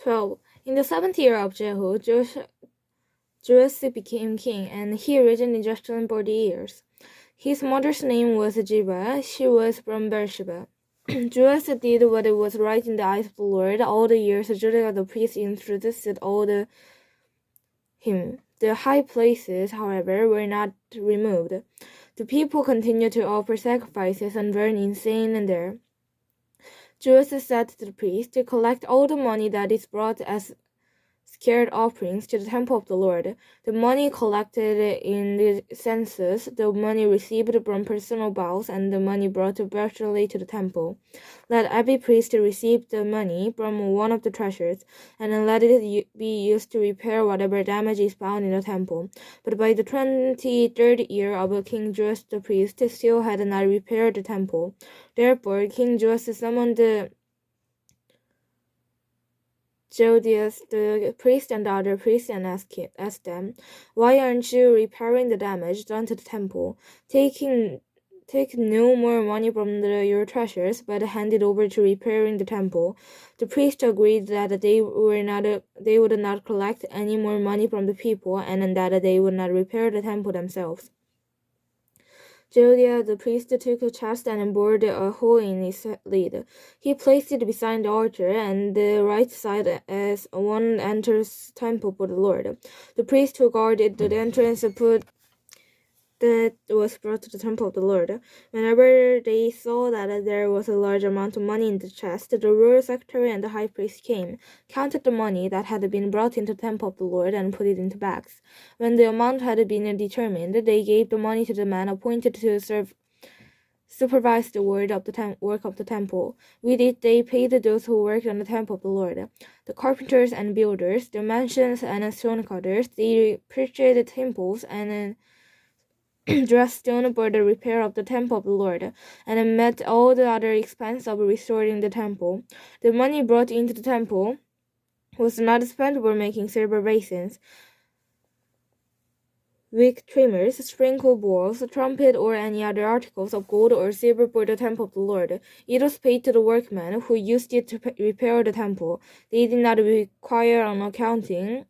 12. In the 7th year of Jehu, Joash became king, and he reigned in Jerusalem 40 years. His mother's name was Ziba. She was from Beersheba. Joash did what was right in the eyes of the Lord all the years Judah the priest introduced him. The high places, however, were not removed. The people continued to offer sacrifices and burn incense there. Joash said to the priest to collect all the money that is brought as scared offerings to the temple of the Lord, the money collected in the census, the money received from personal vows, and the money brought virtually to the temple. Let every priest receive the money from one of the treasures, and let it be used to repair whatever damage is found in the temple. But by the 23rd year of King Joash, the priest still had not repaired the temple. Therefore, King Joash summoned Jodias, the priest and the other priests, and asked them, "Why aren't you repairing the damage done to the temple? Take no more money from your treasures, but hand it over to repairing the temple." The priests agreed that they would not collect any more money from the people, and that they would not repair the temple themselves. Jodiah the priest took a chest and bored a hole in its lid. He placed it beside the altar and the right side as one enters the temple for the Lord. The priest who guarded the entrance put that was brought to the temple of the Lord. Whenever they saw that there was a large amount of money in the chest, the royal secretary and the high priest came, counted the money that had been brought into the temple of the Lord, and put it into bags. When the amount had been determined, they gave the money to the man appointed to supervise the work of the temple. With it, they paid those who worked on the temple of the Lord, the carpenters and builders, the masons and stonecutters. They purchased temples and dressed stone for the repair of the temple of the Lord, and met all the other expense of restoring the temple. The money brought into the temple was not spent for making silver basins, wick trimmers, sprinkle bowls, trumpet, or any other articles of gold or silver for the temple of the Lord. It was paid to the workmen who used it to repair the temple. They did not require an accounting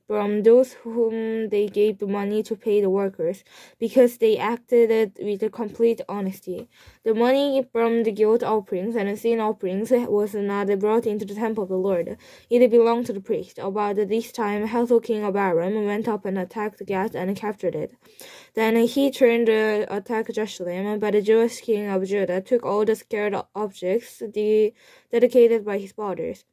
from those whom they gave the money to pay the workers, because they acted with complete honesty. The money from the guilt offerings and sin offerings was not brought into the temple of the Lord. It belonged to the priest. About this time, Hazael king of Aram went up and attacked Gath and captured it. Then he turned to attack Jerusalem, but Joash king of Judah took all the scared objects dedicated by his fathers,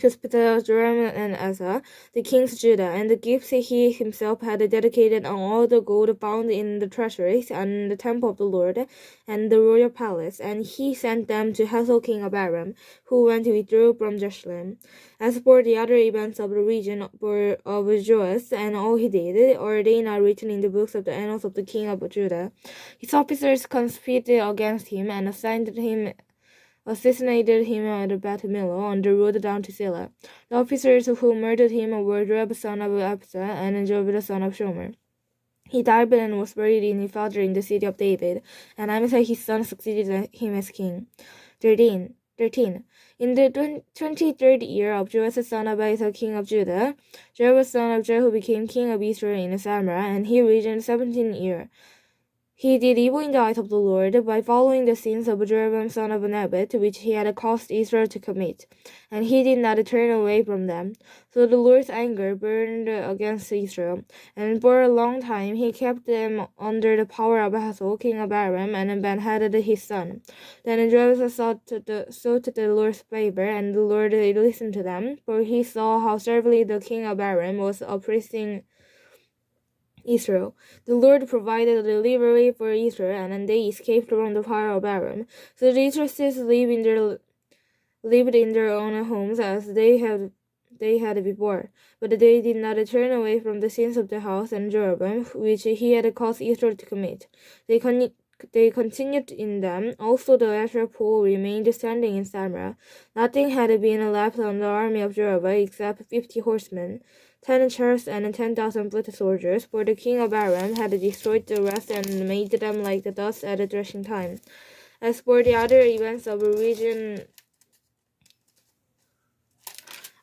Joram and Asa, the kings of Judah, and the gifts he himself had dedicated on all the gold found in the treasuries and the temple of the Lord and the royal palace, and he sent them to Hazael king of Aram, who went to withdraw from Jerusalem. As for the other events of the region of Joash and all he did, are they not written in the books of the annals of the king of Judah? His officers conspired against him and assassinated him at Beth Millo on the road down to Silla. The officers who murdered him were Joab son of Absa and Joab son of Shomer. He died and was buried in his father in the city of David, and Amasa his son succeeded him as king. 13. In the 23rd year of Joash son of Asa king of Judah, Joab son of Jehu became king of Israel in Samaria, and he reigned 17 years. He did evil in the eyes of the Lord by following the sins of Jeroboam son of Nebat, which he had caused Israel to commit, and he did not turn away from them. So the Lord's anger burned against Israel, and for a long time he kept them under the power of Hazael king of Aram, and Ben-Hadad his son. Then Joab sought the Lord's favor, and the Lord listened to them, for he saw how severely the king of Aram was oppressing Israel. The Lord provided a delivery for Israel, and they escaped from the power of Aram. So the Israelites lived in their own homes as they had before, but they did not turn away from the sins of the house and Jeroboam, which he had caused Israel to commit. They continued in them. Also the Asherah pole remained standing in Samaria. Nothing had been left on the army of Jeroboam except 50 horsemen, 10 chariots, and 10,000 foot soldiers, for the king of Aram had destroyed the rest and made them like the dust at the threshing time. As for the other events of the region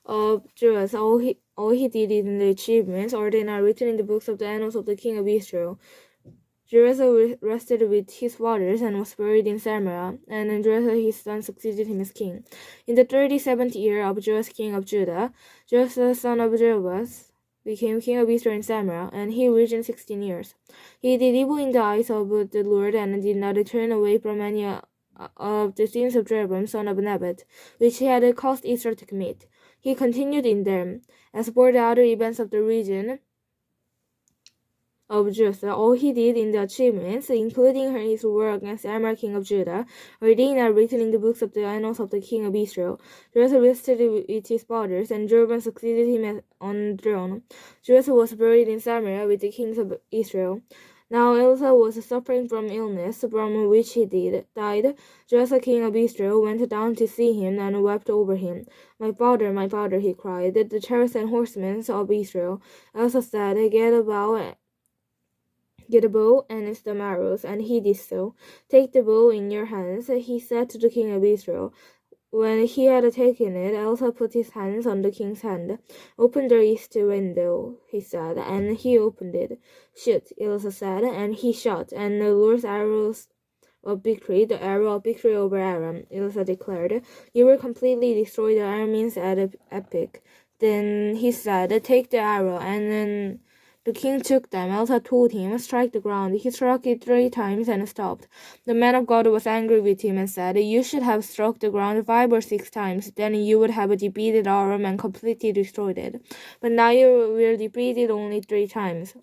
of Judah, all he did in the achievements, are they not written in the books of the annals of the king of Israel? Jerusalem rested with his fathers and was buried in Samaria, and Jerusalem his son succeeded him as king. In the 37th year of Joash king of Judah, Joash son of Jehoash became king of Israel in Samaria, and he reigned 16 years. He did evil in the eyes of the Lord, and did not turn away from any of the sins of Jeroboam son of Nebat, which he had caused Israel to commit. He continued in them. As for the other events of the region of Judah, all he did in the achievements, including his war against Ammon king of Judah, are they not written in the books of the annals of the king of Israel? Joash rested with his fathers, and Jeroboam succeeded him on the throne. Joash was buried in Samaria with the kings of Israel. Now Elsa was suffering from illness, from which he died. Joash king of Israel went down to see him and wept over him. My father, he cried, the chariots and horsemen of Israel. Elsa said, Get a bow and some arrows, and he did so. Take the bow in your hands, he said to the king of Israel. When he had taken it, Elsa put his hands on the king's hand. Open the east window, he said, and he opened it. Shoot, Elsa said, and he shot, and the Lord's arrows of victory, the arrow of victory over Aram, Elsa declared. You will completely destroy the Arameans at Epic. Then he said, Take the arrow, and then the king took them. Elsa told him, Strike the ground. He struck it 3 times and stopped. The man of God was angry with him and said, You should have struck the ground 5 or 6 times. Then you would have defeated Aram and completely destroyed it. But now you will defeat it only 3 times.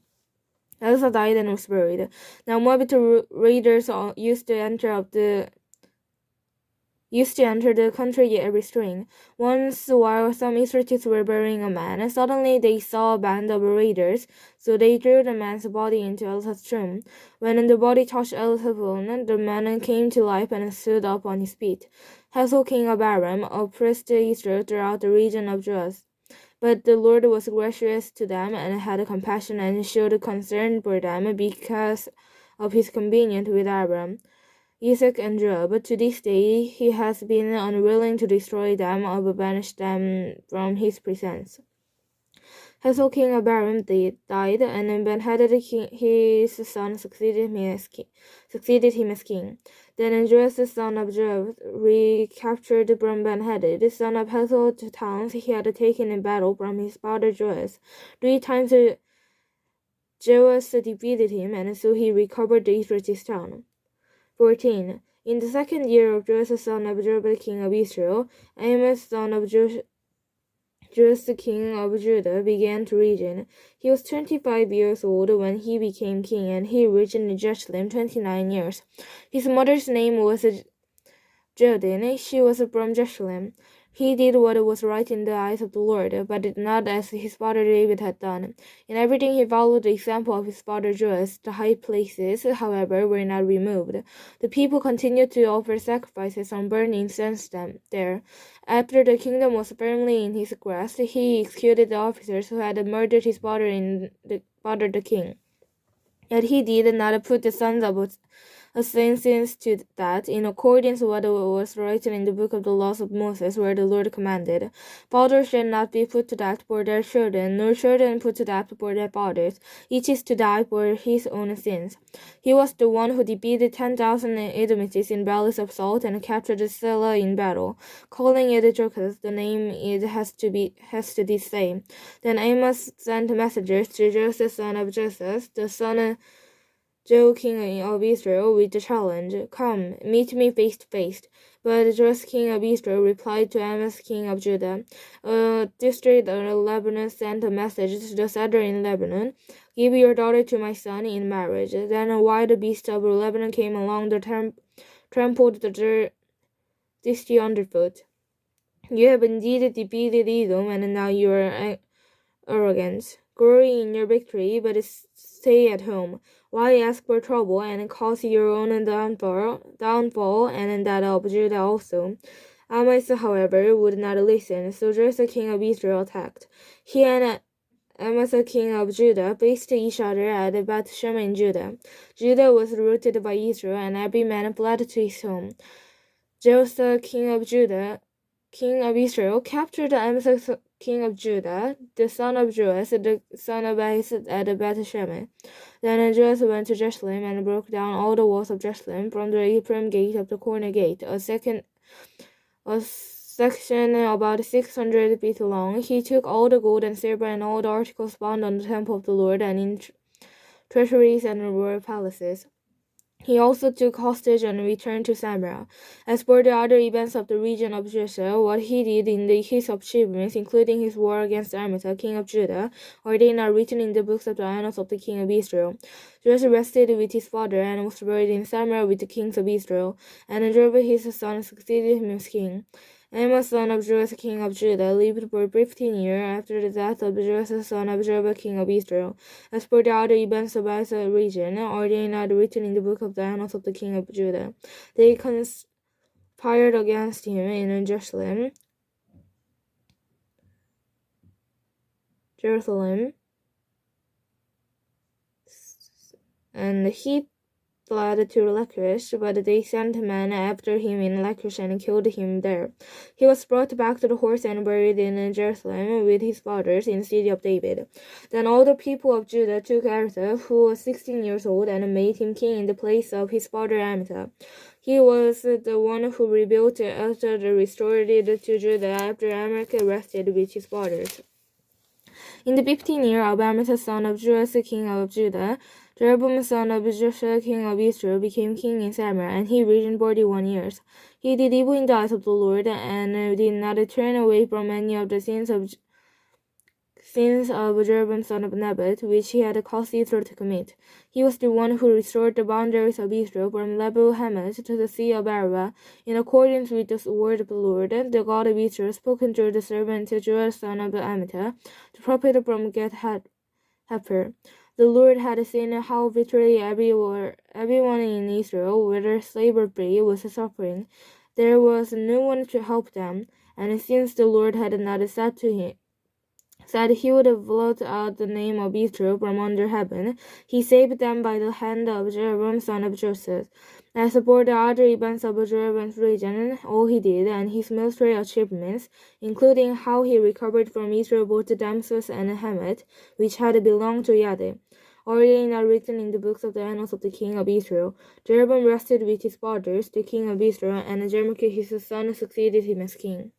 Elsa died and was buried. Now Moabite raiders used to enter the country every spring. Once, while some Israelites were burying a man, suddenly they saw a band of raiders, so they threw the man's body into Elsa's tomb. When the body touched Elsa's bone, the man came to life and stood up on his feet. Hazael, king of Aram, oppressed Israel throughout the region of Judah. But the Lord was gracious to them and had compassion and showed concern for them because of his covenant with Abraham, Isaac, and Jacob. To this day he has been unwilling to destroy them or banish them from his presence. Hazael, king of Aram, died, and Ben-Hadad, his son, succeeded him as king. Then Joash, son of Joab, recaptured from Ben-Hadad, son of Hazael, the towns he had taken in battle from his father Joash. 3 times Joash defeated him, and so he recovered the Israelite town. 14. In the 2nd year of Joash, son of Jeroboam, king of Israel, Amos, son of Joash, king of Judah, began to reign. He was 25 years old when he became king, and he reigned in Jerusalem 29 years. His mother's name was Jedin. She was from Jerusalem. He did what was right in the eyes of the Lord, but not as his father David had done. In everything he followed the example of his father Joash. The high places, however, were not removed. The people continued to offer sacrifices and burn incense there. After the kingdom was firmly in his grasp, he executed the officers who had murdered his father the king. Yet he did not put the sons of assassins to that, in accordance with what was written in the book of the laws of Moses, where the Lord commanded, Fathers shall not be put to death for their children, nor children put to death for their fathers. Each is to die for his own sins. He was the one who defeated 10,000 Edomites in valleys of salt and captured Selah in battle, calling it Joketh. The name it has to this day. Then Amos sent messengers to Joseph, son of Joseph, the son Joe, king of Israel, with the challenge, Come, meet me face to face. But Joash, king of Israel, replied to Amos, king of Judah, A district of Lebanon sent a message to the cedar in Lebanon, Give your daughter to my son in marriage. Then a wild beast of Lebanon came along, trampled the city underfoot. You have indeed defeated Edom, and now you are arrogant. Glory in your victory, but stay at home. Why ask for trouble and cause your own downfall and that of Judah also? Amos, however, would not listen, so Joash, king of Israel, attacked. He and Amos, king of Judah, faced each other at Beth-shemesh in Judah. Judah was routed by Israel, and every man fled to his home. Joash, king of Israel, captured Amos, king of Judah, the son of Joas, the son of Ahis at Beth-shemesh. Then Joas went to Jerusalem and broke down all the walls of Jerusalem from the Ephraim gate up to the corner gate, a section about 600 feet long. He took all the gold and silver and all the articles found on the temple of the Lord and in treasuries and royal palaces. He also took hostage and returned to Samaria. As for the other events of the region of Judah, what he did in his achievements, including his war against Amaziah, king of Judah, are they not written in the books of the annals of the king of Israel? Joash rested with his father and was buried in Samaria with the kings of Israel, and Jeroboam his son succeeded him as king. Amos, son of Joash, king of Judah, lived for 15 years after the death of Joash, son of Jeroboam, king of Israel. As for the other events of the region, are they not written in the book of the annals of the king of Judah? They conspired against him in Jerusalem, and he fled to Lachish, but they sent men after him in Lachish and killed him there. He was brought back to the horse and buried in Jerusalem with his fathers in the city of David. Then all the people of Judah took Asa, who was 16 years old, and made him king in the place of his father Amaziah. He was the one who rebuilt after the restored it to Judah after Amalek rested with his fathers. In the 15th year of Amaziah, son of Joash, king of Judah, Jeroboam, son of Joshua, king of Israel, became king in Samaria, and he reigned 41 years. He did evil in the eyes of the Lord, and did not turn away from any of the sins of Jeroboam, son of Nebat, which he had caused Israel to commit. He was the one who restored the boundaries of Israel from Lebo Hamath to the Sea of Arabah, in accordance with the word of the Lord, the God of Israel, spoken through the servant Joash, son of Amittai, the prophet from Gath-hepher. The Lord had seen how bitterly everyone in Israel, whether slave or free, was suffering. There was no one to help them, and since the Lord had not said he would blot out the name of Israel from under heaven, he saved them by the hand of Jeroboam, son of Joseph. As for the other events of Jeroboam's region, all he did, and his military achievements, including how he recovered from Israel both Damascus and Hamath, which had belonged to Yahweh, are they not written in the books of the annals of the king of Israel? Jeroboam rested with his fathers, the king of Israel, and Jeremiah his son succeeded him as king.